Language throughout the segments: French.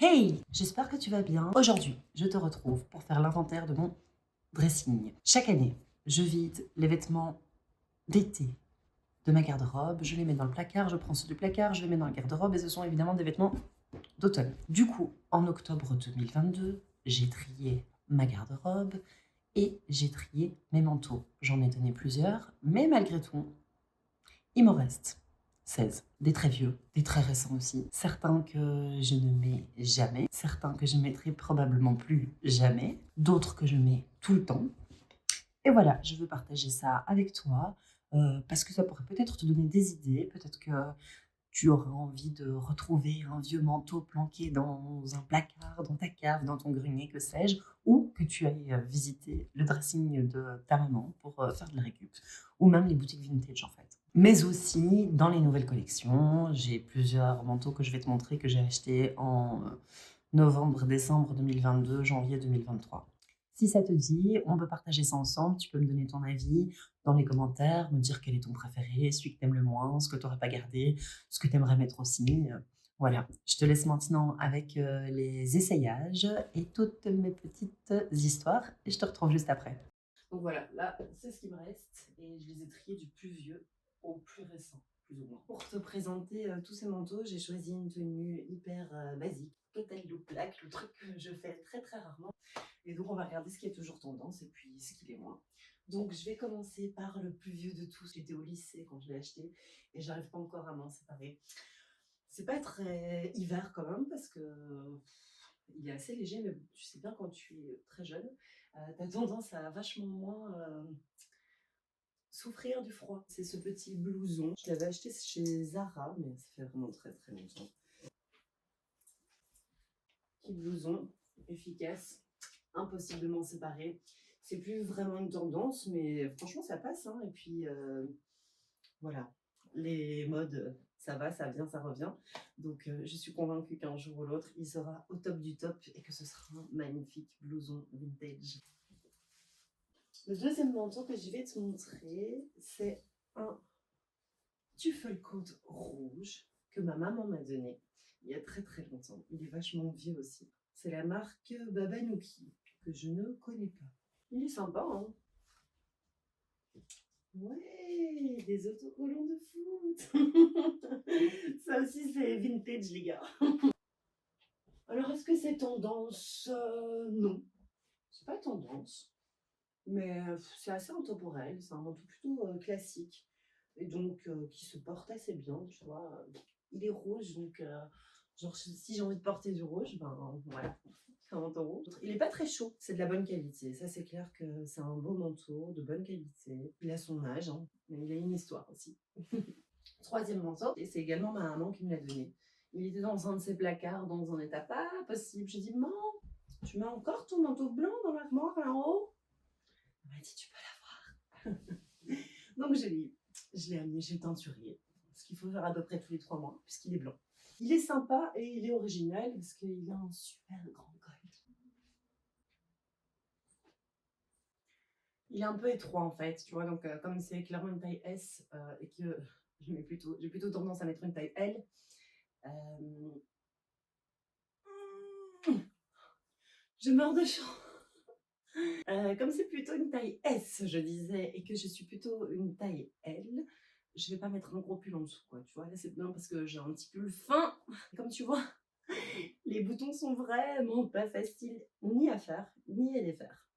Hey! J'espère que tu vas bien. Aujourd'hui, je te retrouve pour faire l'inventaire de mon dressing. Chaque année, je vide les vêtements d'été de ma garde-robe, je les mets dans le placard, je prends ceux du placard, je les mets dans la garde-robe et ce sont évidemment des vêtements d'automne. Du coup, en octobre 2022, j'ai trié ma garde-robe et j'ai trié mes manteaux. J'en ai donné plusieurs, mais malgré tout, il m'en reste 16. Des très vieux, des très récents aussi. Certains que je ne mets jamais, certains que je mettrai probablement plus jamais, d'autres que je mets tout le temps. Et voilà, je veux partager ça avec toi parce que ça pourrait peut-être te donner des idées, peut-être que tu auras envie de retrouver un vieux manteau planqué dans un placard, dans ta cave, dans ton grenier, que sais-je, ou que tu ailles visiter le dressing de ta maman pour faire de la récup, ou même les boutiques vintage en fait. Mais aussi dans les nouvelles collections, j'ai plusieurs manteaux que je vais te montrer que j'ai achetés en novembre, décembre 2022, janvier 2023. Si ça te dit, on peut partager ça ensemble, tu peux me donner ton avis dans les commentaires, me dire quel est ton préféré, celui que t'aimes le moins, ce que t'aurais pas gardé, ce que t'aimerais mettre aussi. Voilà, je te laisse maintenant avec les essayages et toutes mes petites histoires et je te retrouve juste après. Donc voilà, là, c'est ce qui me reste et je les ai triés du plus vieux au plus récent, plus ou moins. Pour te présenter tous ces manteaux, j'ai choisi une tenue hyper basique, total look black, le truc que je fais très très rarement. Et donc on va regarder ce qui est toujours tendance et puis ce qui l'est moins. Donc je vais commencer par le plus vieux de tous. J'étais au lycée quand je l'ai acheté et j'arrive pas encore à m'en séparer. C'est pas très hiver quand même parce que il est assez léger, mais tu sais bien quand tu es très jeune, t'as tendance à vachement moins souffrir du froid. C'est ce petit blouson. Je l'avais acheté chez Zara, mais ça fait vraiment très très longtemps. Petit blouson, efficace, impossible de m'en séparer. C'est plus vraiment une tendance, mais franchement ça passe. Hein. Et puis voilà, les modes, ça va, ça vient, ça revient. Donc je suis convaincue qu'un jour ou l'autre, il sera au top du top et que ce sera un magnifique blouson vintage. Le deuxième manteau que je vais te montrer, c'est un tuffle-coat rouge que ma maman m'a donné il y a très très longtemps. Il est vachement vieux aussi. C'est la marque Babanouki que je ne connais pas. Il est sympa, hein. Ouais, des autocollants de foot. Ça aussi c'est vintage les gars. Alors est-ce que c'est tendance? Non, c'est pas tendance. Mais c'est assez intemporel, c'est un manteau plutôt classique et donc qui se porte assez bien, tu vois. Il est rouge, donc genre si j'ai envie de porter du rouge, ben voilà, c'est un manteau rouge. Il est pas très chaud, c'est de la bonne qualité. Ça c'est clair que c'est un beau manteau de bonne qualité. Il a son âge, hein, mais il a une histoire aussi. Troisième manteau, et c'est également ma maman qui me l'a donné. Il était dans un de ses placards, dans un état pas possible. J'ai dit, maman, tu mets encore ton manteau blanc dans l'armoire là-haut? Elle m'a dit, tu peux l'avoir. Donc je l'ai amené chez le teinturier. Ce qu'il faut faire à peu près tous les 3 mois, puisqu'il est blanc. Il est sympa et il est original parce qu'il a un super grand col. Il est un peu étroit en fait, tu vois, donc comme c'est clairement une taille S et que j'ai plutôt tendance à mettre une taille L. Euh, je meurs de chaud. Comme c'est plutôt une taille S, je disais, et que je suis plutôt une taille L, je vais pas mettre un gros pull en dessous, quoi. Tu vois, là c'est bien parce que j'ai un petit pull fin. Comme tu vois, les boutons sont vraiment pas faciles ni à faire, ni à défaire.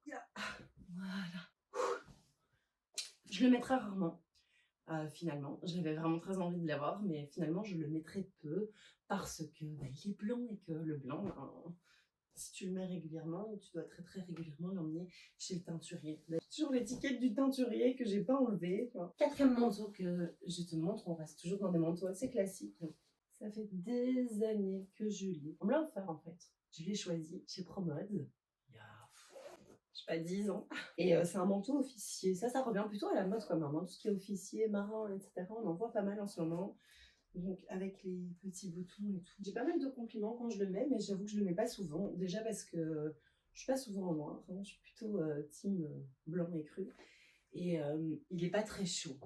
Voilà. Je le mettrai rarement, finalement. J'avais vraiment très envie de l'avoir, mais finalement je le mettrai peu parce que bah, il est blanc et que le blanc, si tu le mets régulièrement, tu dois très très régulièrement l'emmener chez le teinturier. Toujours l'étiquette du teinturier que j'ai pas enlevé. Quatrième manteau que je te montre, on reste toujours dans des manteaux assez classiques. Ça fait des années que je l'ai. On me l'a offert en fait. Je l'ai choisi chez Promode il y a, je sais pas, 10 ans. Et c'est un manteau officier. Ça revient plutôt à la mode comme un manteau, tout ce qui est officier, marin, etc. On en voit pas mal en ce moment. Donc avec les petits boutons et tout. J'ai pas mal de compliments quand je le mets, mais j'avoue que je le mets pas souvent. Déjà parce que je suis pas souvent en noir, hein. Je suis plutôt team blanc et cru. Et il est pas très chaud.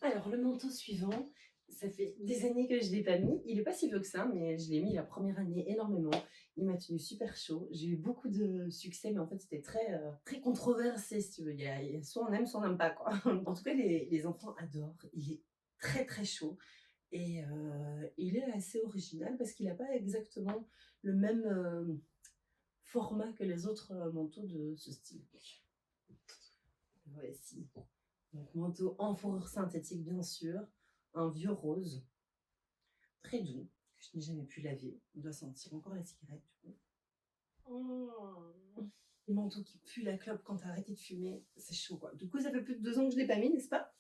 Alors le manteau suivant, Ça fait des années que je l'ai pas mis. Il est pas si vieux que ça, mais je l'ai mis la première année énormément. Il m'a tenu super chaud. J'ai eu beaucoup de succès, mais en fait, c'était très controversé, si tu veux. Soit on aime, soit on n'aime pas, quoi. En tout cas, les enfants adorent. Il est très, très chaud. Et il est assez original parce qu'il n'a pas exactement le même format que les autres manteaux de ce style. Voici. Donc, manteau en fourrure synthétique, bien sûr. Un vieux rose, très doux, que je n'ai jamais pu laver. On doit sentir encore la cigarette, du coup. Le manteau qui pue la clope quand t'as arrêté de fumer, c'est chaud, quoi. Du coup, ça fait plus de 2 ans que je l'ai pas mis, n'est-ce pas?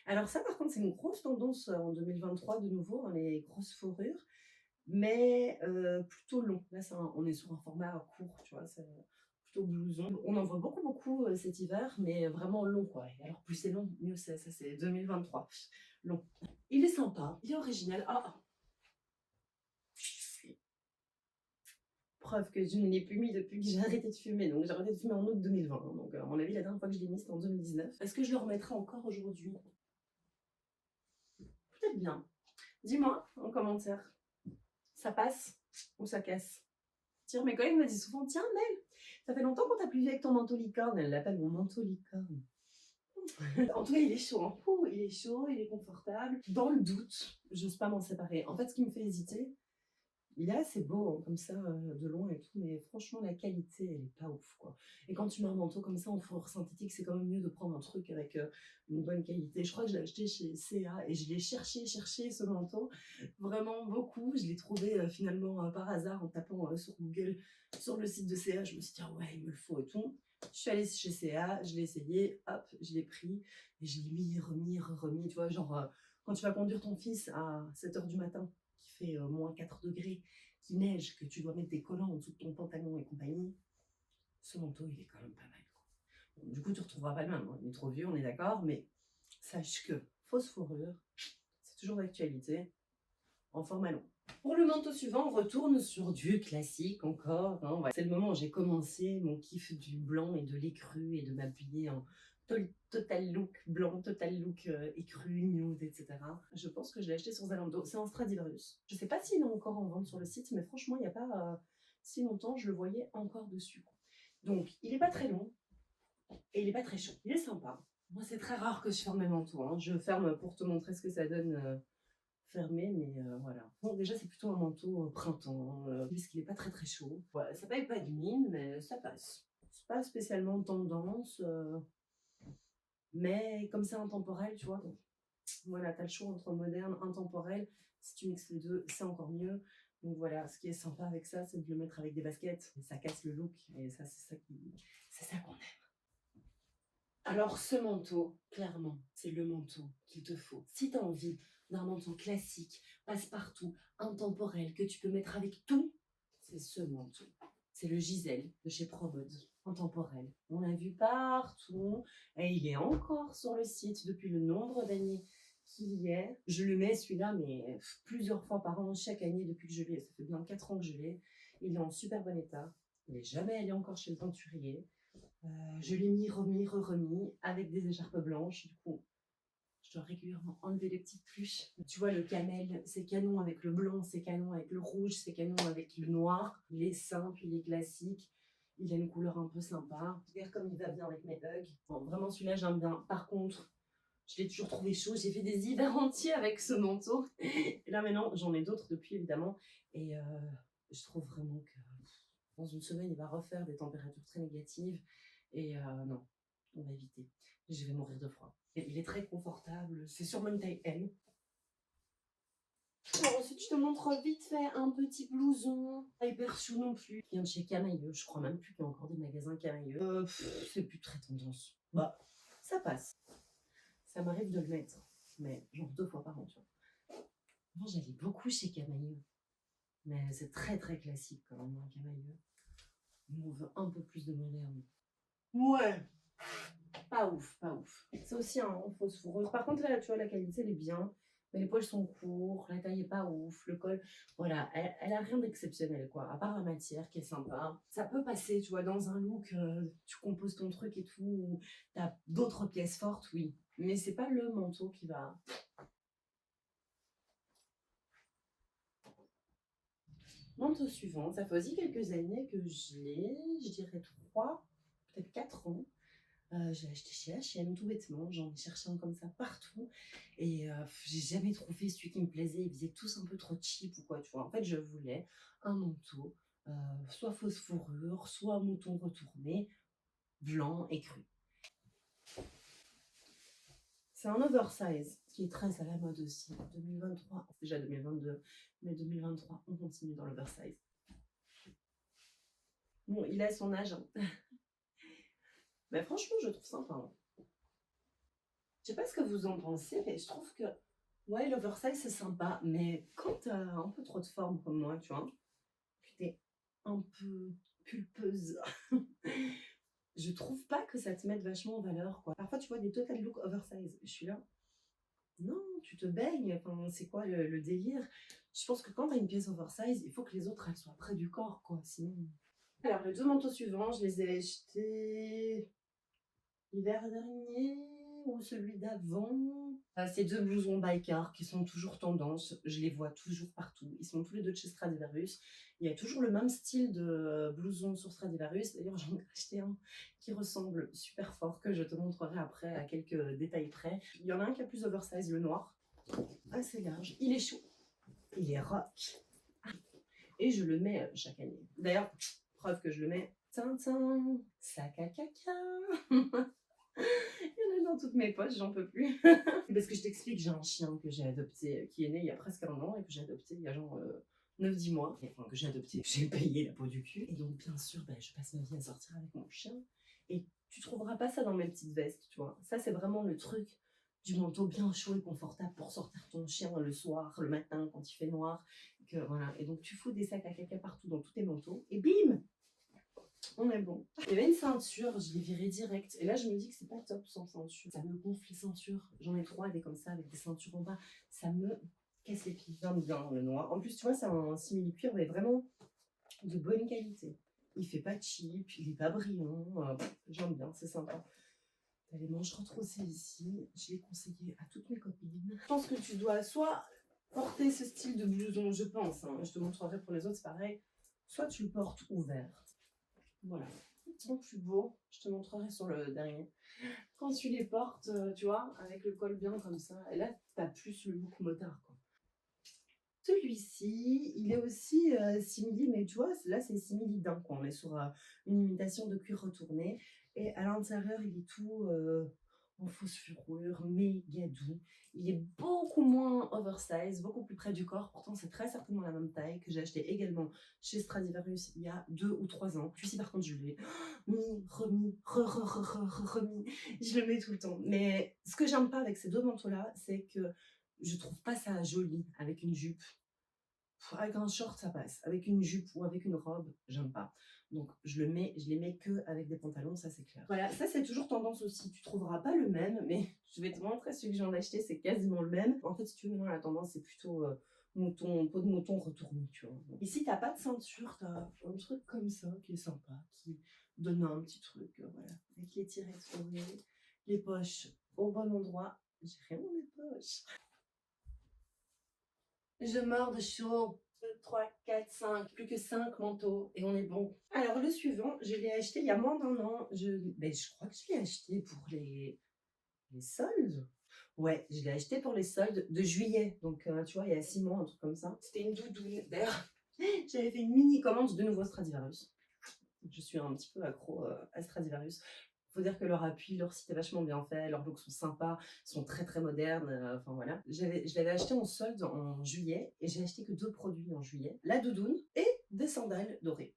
Alors ça, par contre, c'est une grosse tendance en 2023, de nouveau, hein, les grosses fourrures, mais plutôt long. Là, on est sur un format court, tu vois, c'est plutôt blouson. On en voit beaucoup, beaucoup cet hiver, mais vraiment long, quoi. Et alors, plus c'est long, mieux c'est. Ça, c'est 2023. Long. Il est sympa, il est original. Ah, preuve que je ne l'ai plus mis depuis que j'ai arrêté de fumer. Donc, j'ai arrêté de fumer en août 2020. Donc, à mon avis, la dernière fois que je l'ai mis, c'était en 2019. Est-ce que je le remettrai encore aujourd'hui? Peut-être bien. Dis-moi en commentaire. Ça passe ou ça casse? Tiens, mes collègues me disent souvent, tiens, Mel, ça fait longtemps qu'on t'a plus vu avec ton manteau licorne. Elle l'appelle mon manteau licorne. En tout cas, il est chaud. Hein. Il est chaud, il est confortable. Dans le doute, j'ose pas m'en séparer. En fait, ce qui me fait hésiter, il est assez beau, hein, comme ça, de loin et tout, mais franchement, la qualité, elle est pas ouf, quoi. Et quand tu mets un manteau comme ça en fourrure synthétique, c'est quand même mieux de prendre un truc avec une bonne qualité. Je crois que je l'ai acheté chez CA et je l'ai cherché ce manteau, vraiment beaucoup. Je l'ai trouvé finalement par hasard en tapant sur Google, sur le site de CA. Je me suis dit, ah ouais, il me le faut et tout. Je suis allée chez CA, je l'ai essayé, hop, je l'ai pris et je l'ai mis, remis, tu vois, genre quand tu vas conduire ton fils à 7 h du matin, qui fait moins 4 degrés, qui neige, que tu dois mettre des collants en dessous de ton pantalon et compagnie, ce manteau, il est quand même pas mal. Quoi. Bon, du coup, tu ne retrouveras pas le même. Hein. Il est trop vieux, on est d'accord, mais sache que fausse fourrure, c'est toujours d'actualité, en format long. Pour le manteau suivant, on retourne sur du classique encore. Hein. C'est le moment où j'ai commencé mon kiff du blanc et de l'écru et de m'habiller en total look blanc, total look écru, nude, etc. Je pense que je l'ai acheté sur Zalando. C'est en Stradivarius. Je sais pas s'il est encore en vente sur le site, mais franchement, il n'y a pas si longtemps, je le voyais encore dessus. Donc, il n'est pas très long et il n'est pas très chaud. Il est sympa. Moi, c'est très rare que je ferme mes manteaux. Hein. Je ferme pour te montrer ce que ça donne fermé, mais voilà. Bon, déjà, c'est plutôt un manteau printemps, puisqu'il n'est pas très très chaud. Voilà, ça paye pas de mine, mais ça passe. C'est pas spécialement tendance, mais comme c'est intemporel, tu vois, donc, voilà, t'as le choix entre moderne, intemporel. Si tu mixes les deux, c'est encore mieux. Donc voilà, ce qui est sympa avec ça, c'est de le mettre avec des baskets. Ça casse le look, et ça, c'est ça qu'on aime. Alors, ce manteau, clairement, c'est le manteau qu'il te faut. Si tu as envie d'un manteau classique, passe-partout, intemporel, que tu peux mettre avec tout, c'est ce manteau. C'est le Gisèle de chez Promode, intemporel. On l'a vu partout et il est encore sur le site depuis le nombre d'années qu'il y est. Je le mets celui-là, mais plusieurs fois par an, chaque année depuis que je l'ai. Ça fait bien 4 ans que je l'ai. Il est en super bon état. Il n'est jamais allé encore chez le teinturier. Je l'ai mis, remis, avec des écharpes blanches. Du coup, je dois régulièrement enlever les petites pluches. Tu vois, le camel, c'est canon avec le blanc, c'est canon avec le rouge, c'est canon avec le noir. Il est simple, il est classique. Il a une couleur un peu sympa. Regarde comme il va bien avec mes hugs. Bon, vraiment, celui-là, j'aime bien. Par contre, je l'ai toujours trouvé chaud. J'ai fait des hivers entiers avec ce manteau. Et là, maintenant, j'en ai d'autres depuis, évidemment. Et je trouve vraiment que dans une semaine, il va refaire des températures très négatives. Et non, on va éviter. Je vais mourir de froid. Et il est très confortable. C'est sûrement une taille M. Alors ensuite, je te montre vite fait un petit blouson. Pas hyper chou non plus. Qui vient de chez Camailleux. Je crois même plus qu'il y a encore des magasins Camailleux. C'est plus très tendance. Bah, ça passe. Ça m'arrive de le mettre. Mais genre 2 fois par an, tu vois. Moi, j'allais beaucoup chez Camailleux. Mais c'est très très classique quand même, hein, Camailleux. On veut un peu plus de moderne. Ouais. Pas ouf, pas ouf. C'est aussi un fausse fourrure. Par contre, là, tu vois, la qualité, elle est bien. Mais les poils sont courts, la taille est pas ouf, le col, voilà, elle a rien d'exceptionnel, quoi. À part la matière qui est sympa. Ça peut passer, tu vois, dans un look, tu composes ton truc et tout, t'as d'autres pièces fortes, oui. Mais c'est pas le manteau qui va Manteau suivant, ça fait aussi quelques années que je l'ai, je dirais 3, peut-être 4 ans. J'ai acheté chez H&M tout bêtement, j'en ai cherché un comme ça partout et j'ai jamais trouvé celui qui me plaisait, ils faisaient tous un peu trop cheap ou quoi, tu vois. En fait, je voulais un manteau, euh, soit fausse fourrure, soit mouton retourné, blanc et cru. C'est un oversize qui est très à la mode aussi. 2023, c'est déjà 2022, mais 2023, on continue dans l'oversize. Bon, il a son âge, hein. Mais franchement, je le trouve sympa, hein. Je sais pas ce que vous en pensez, mais je trouve que ouais, l'oversize c'est sympa, mais quand t'as un peu trop de forme comme moi, tu vois, puis t'es un peu pulpeuse, je trouve pas que ça te mette vachement en valeur, quoi. Parfois, tu vois des total look oversize. Je suis là, non, tu te baignes, enfin, c'est quoi le délire? Je pense que quand t'as une pièce oversize, il faut que les autres elles soient près du corps, quoi, sinon. Alors, les 2 manteaux suivants, je les ai achetés l'hiver dernier ou celui d'avant. Ces 2 blousons biker qui sont toujours tendance, je les vois toujours partout. Ils sont tous les 2 de chez Stradivarius. Il y a toujours le même style de blouson sur Stradivarius. D'ailleurs, j'en ai acheté un qui ressemble super fort, que je te montrerai après à quelques détails près. Il y en a un qui a plus oversize, le noir, assez large. Il est chaud, il est rock. Et je le mets chaque année. D'ailleurs, preuve que je le mets, tintin, sac à caca. Il y en a dans toutes mes poches, j'en peux plus. Parce que je t'explique, j'ai un chien que j'ai adopté, qui est né il y a presque 1 an et que j'ai adopté il y a genre 9-10 mois. Et, enfin, que j'ai adopté, j'ai payé la peau du cul. Et donc, bien sûr, je passe ma vie à sortir avec mon chien. Et tu trouveras pas ça dans mes petites vestes, tu vois. Ça, c'est vraiment le truc du manteau bien chaud et confortable pour sortir ton chien le soir, le matin, quand il fait noir. Que, voilà. Et donc, tu fous des sacs à caca partout dans tous tes manteaux. Et bim, on est bon. Il y avait une ceinture, je l'ai virée direct. Et là, je me dis que c'est pas top sans ceinture. Ça me gonfle les ceintures. J'en ai 3, des comme ça, avec des ceintures en bas. Ça me casse les pieds. J'aime bien le noir. En plus, tu vois, c'est un simili-cuir, mais vraiment de bonne qualité. Il fait pas cheap, il est pas brillant. J'aime bien, c'est sympa. T'as les manches retroussées ici. Je l'ai conseillé à toutes mes copines. Je pense que tu dois soit porter ce style de blouson, je pense, hein. Je te montrerai pour les autres, c'est pareil. Soit tu le portes ouvert. Voilà. Ils sont plus beaux. Je te montrerai sur le dernier. Quand tu les portes, tu vois, avec le col bien comme ça, et là, t'as plus le look motard, quoi. Celui-ci, il est aussi simili, mais tu vois, là, c'est simili d'un, quoi. On est sur une imitation de cuir retourné. Et à l'intérieur, il est tout en fausse fourrure, méga doux. Il est beaucoup moins oversize, beaucoup plus près du corps. Pourtant, c'est très certainement la même taille que j'ai acheté également chez Stradivarius il y a 2 ou 3 ans. Celui-ci, par contre, je l'ai mis, remis, remis. Je le mets tout le temps. Mais ce que j'aime pas avec ces 2 manteaux-là, c'est que je trouve pas ça joli avec une jupe. Avec un short, ça passe. Avec une jupe ou avec une robe, j'aime pas. Donc, je les mets que avec des pantalons, ça c'est clair. Voilà, ça c'est toujours tendance aussi. Tu trouveras pas le même, mais je vais te montrer celui que j'en ai acheté, c'est quasiment le même. En fait, si tu veux, maintenant la tendance, c'est plutôt mouton, peau de mouton retournée, tu vois. Donc, ici, t'as pas de ceinture, t'as un truc comme ça qui est sympa, qui donne un petit truc, voilà. Avec les tirets trouvés, les poches au bon endroit. J'ai rien dans les poches. Je meurs de chaud. 2, 3, 4, 5. Plus que 5 manteaux et on est bon. Alors, le suivant, je l'ai acheté il y a moins d'1 an. Je crois que je l'ai acheté pour les soldes. Ouais, je l'ai acheté pour les soldes de juillet. Donc, tu vois, il y a 6 mois, un truc comme ça. C'était une doudoune. D'ailleurs, j'avais fait une mini commande de nouveau Stradivarius. Je suis un petit peu accro à Stradivarius. Faut dire que leur appui, leur site est vachement bien fait, leurs looks sont sympas, sont très très modernes, enfin voilà. Je l'avais acheté en solde en juillet et j'ai acheté que 2 produits en juillet, la doudoune et des sandales dorées.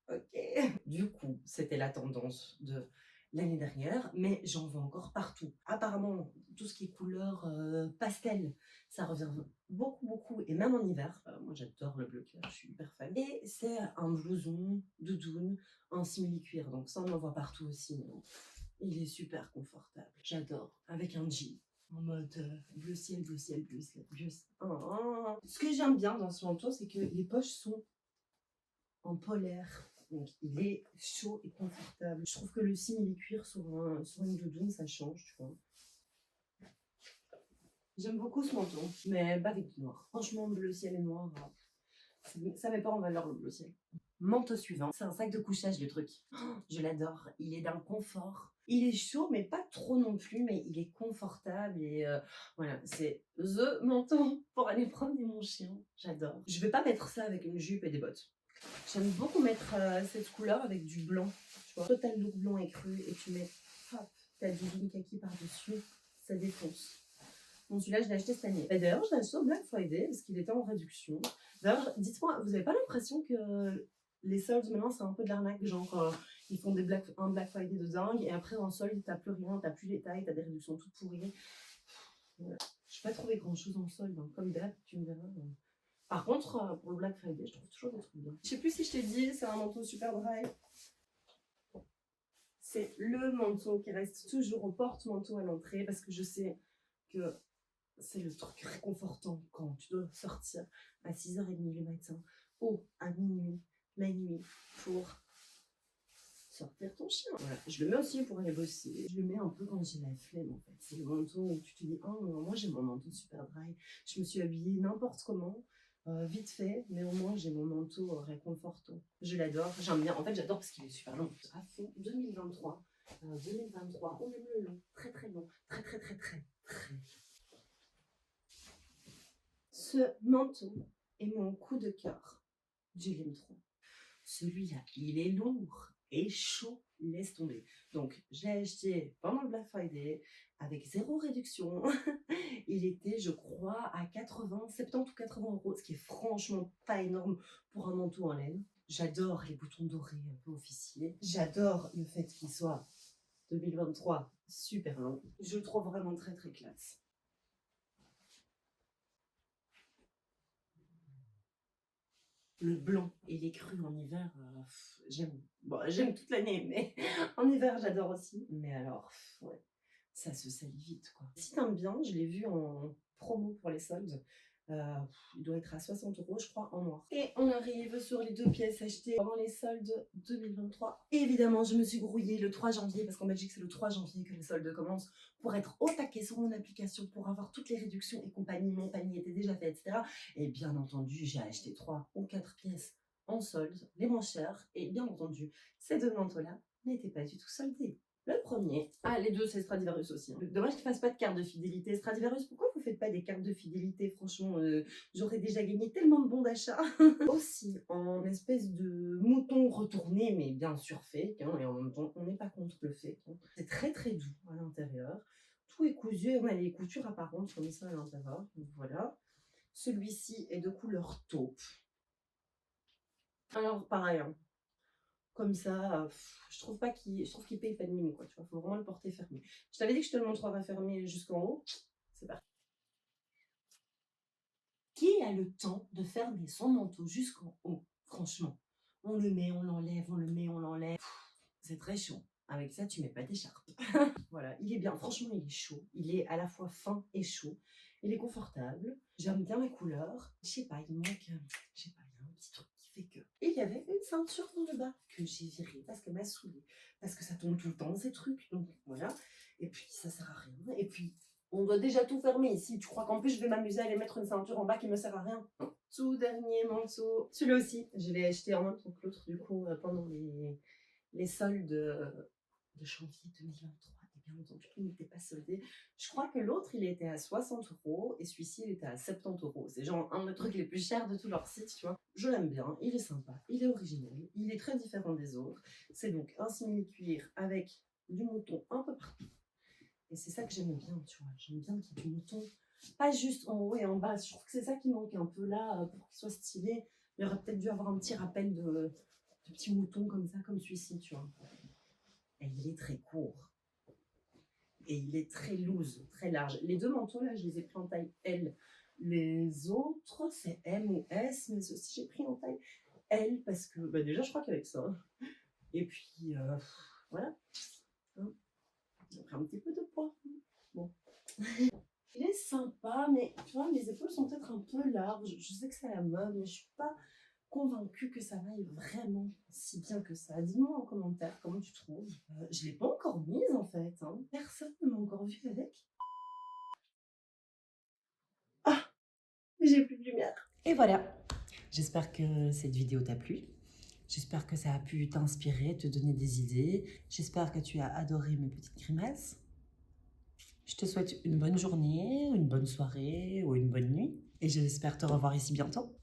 Ok. Du coup, c'était la tendance de l'année dernière, mais j'en vois encore partout. Apparemment, tout ce qui est couleur pastel, ça revient beaucoup, beaucoup, et même en hiver. Moi, j'adore le bleu clair, je suis hyper fan. Et c'est un blouson, doudoune, en simili-cuir, donc ça, on en voit partout aussi. Il est super confortable, j'adore. Avec un jean. En mode bleu ciel, bleu ciel, bleu ciel, bleu ciel. Ce que j'aime bien dans ce manteau, c'est que les poches sont en polaire. Donc il est chaud et confortable. Je trouve que le simili-cuir sur une doudoune, ça change, tu vois. J'aime beaucoup ce manteau, mais pas avec du noir. Franchement, bleu ciel et noir, Ça met pas en valeur le ciel. Manteau suivant, c'est un sac de couchage le truc. Oh, je l'adore, il est d'un confort. Il est chaud mais pas trop non plus, mais il est confortable et voilà, c'est THE manteau pour aller promener mon chien, j'adore. Je vais pas mettre ça avec une jupe et des bottes. J'aime beaucoup mettre cette couleur avec du blanc, tu vois. Total look blanc écru et tu mets, hop, t'as du jean kaki par-dessus, ça défonce. Bon, celui-là, je l'ai acheté cette année. Et d'ailleurs, je l'ai acheté au Black Friday parce qu'il était en réduction. D'ailleurs, dites-moi, vous avez pas l'impression que les soldes maintenant, c'est un peu de l'arnaque? Genre, ils font un Black Friday de dingue et après, en solde, t'as plus rien, t'as plus les tailles, t'as des réductions toutes pourries. Voilà. Je n'ai pas trouvé grand-chose en solde, hein. Comme d'hab, tu me diras. Par contre, pour le Black Friday, je trouve toujours des trucs bien. Je sais plus si je t'ai dit, c'est un manteau super dry. C'est le manteau qui reste toujours au porte-manteau à l'entrée parce que je sais que c'est le truc réconfortant quand tu dois sortir à 6h30 le matin ou à minuit, la nuit, pour sortir ton chien. Voilà. Je le mets aussi pour aller bosser. Je le mets un peu quand j'ai la flemme en fait. C'est le manteau où tu te dis, oh moi j'ai mon manteau super dry. Je me suis habillée n'importe comment, vite fait, mais au moins j'ai mon manteau réconfortant. Je l'adore, j'aime bien. En fait j'adore parce qu'il est super long. À fond, 2023. 2023, on aime le long, très très long, très très très très très. Ce manteau est mon coup de cœur. Je l'aime trop. Celui-là, il est lourd et chaud, laisse tomber. Donc, je l'ai acheté pendant le Black Friday avec 0 réduction. Il était, je crois, à 80, 70 ou 80 euros, ce qui est franchement pas énorme pour un manteau en laine. J'adore les boutons dorés un peu officiers. J'adore le fait qu'il soit 2023 super long. Je le trouve vraiment très très classe. Le blanc et les crus en hiver, j'aime. Bon, j'aime toute l'année, mais en hiver, j'adore aussi. Mais alors, ouais, ça se salit vite, quoi. Si t'aimes bien, je l'ai vu en promo pour les soldes. Il doit être à 60 euros, je crois, en noir. Et on arrive sur les 2 pièces achetées pendant les soldes 2023. Et évidemment, je me suis grouillée le 3 janvier, parce qu'en Belgique, c'est le 3 janvier que les soldes commencent, pour être au taquet sur mon application, pour avoir toutes les réductions et compagnie. Mon panier était déjà fait, etc. Et bien entendu, j'ai acheté 3 ou 4 pièces en solde, les moins chères. Et bien entendu, ces 2 manteaux-là n'étaient pas du tout soldés. Le premier, les 2 c'est Stradivarius aussi. Hein. Dommage qu'ils ne fassent pas de carte de fidélité. Stradivarius, pourquoi vous ne faites pas des cartes de fidélité? Franchement, j'aurais déjà gagné tellement de bons d'achat. Aussi, en espèce de mouton retourné, mais bien sûr fake, hein, et en même temps, on n'est pas contre le fake. Hein. C'est très très doux à l'intérieur. Tout est cousu, et on a les coutures apparentes comme ça à l'intérieur. Voilà. Celui-ci est de couleur taupe. Alors, pareil, hein. Comme ça, je trouve qu'il paye pas de mine, quoi, tu vois, faut vraiment le porter fermé. Je t'avais dit que je te le montrerais fermé jusqu'en haut, c'est parti. Qui a le temps de fermer son manteau jusqu'en haut? Franchement, on le met, on l'enlève, on le met, on l'enlève. C'est très chaud. Avec ça, tu mets pas d'écharpe. Voilà, il est bien. Franchement, il est chaud. Il est à la fois fin et chaud. Il est confortable. J'aime bien la couleur. Je sais pas, il manque, je sais pas, il y a un petit truc qui fait que. Et il y avait une ceinture dans le bas que j'ai virée parce qu'elle m'a saoulée. Parce que ça tombe tout le temps, ces trucs. Donc voilà. Et puis, ça sert à rien. Et puis, on doit déjà tout fermer ici. Tu crois qu'en plus, je vais m'amuser à aller mettre une ceinture en bas qui me sert à rien? Non. Tout dernier manteau. Celui-là aussi, je l'ai acheté en même temps que l'autre, du coup, pendant les soldes de janvier 2023, et bien entendu, il n'était pas soldé. Je crois que l'autre, il était à 60 euros et celui-ci, il était à 70 euros. C'est genre un des trucs les plus chers de tout leur site, tu vois. Je l'aime bien, il est sympa, il est original, il est très différent des autres. C'est donc un simili-cuir avec du mouton un peu partout. Et c'est ça que j'aime bien, tu vois. J'aime bien qu'il y ait du mouton, pas juste en haut et en bas. Je trouve que c'est ça qui manque un peu là, pour qu'il soit stylé. Il aurait peut-être dû avoir un petit rappel de petits moutons comme ça, comme celui-ci, tu vois. Et il est très court. Et il est très loose, très large. Les 2 manteaux, là, je les ai pris en taille L. Les autres, c'est M ou S, mais ceci, j'ai pris en taille L parce que, déjà, je crois qu'avec ça. Et puis, voilà. Hein, j'ai pris un petit peu de poids. Bon. Il est sympa, mais tu vois, mes épaules sont peut-être un peu larges. Je sais que c'est la mode, mais je suis pas convaincue que ça vaille vraiment si bien que ça. Dis-moi en commentaire comment tu trouves. Je l'ai pas encore mise en fait. Hein. Personne ne m'a encore vue avec. Ah, j'ai plus de lumière. Et voilà, J'espère que cette vidéo t'a plu. J'espère que ça a pu t'inspirer, te donner des idées. J'espère que tu as adoré mes petites grimaces. Je te souhaite une bonne journée, une bonne soirée ou une bonne nuit. Et j'espère te revoir ici bientôt.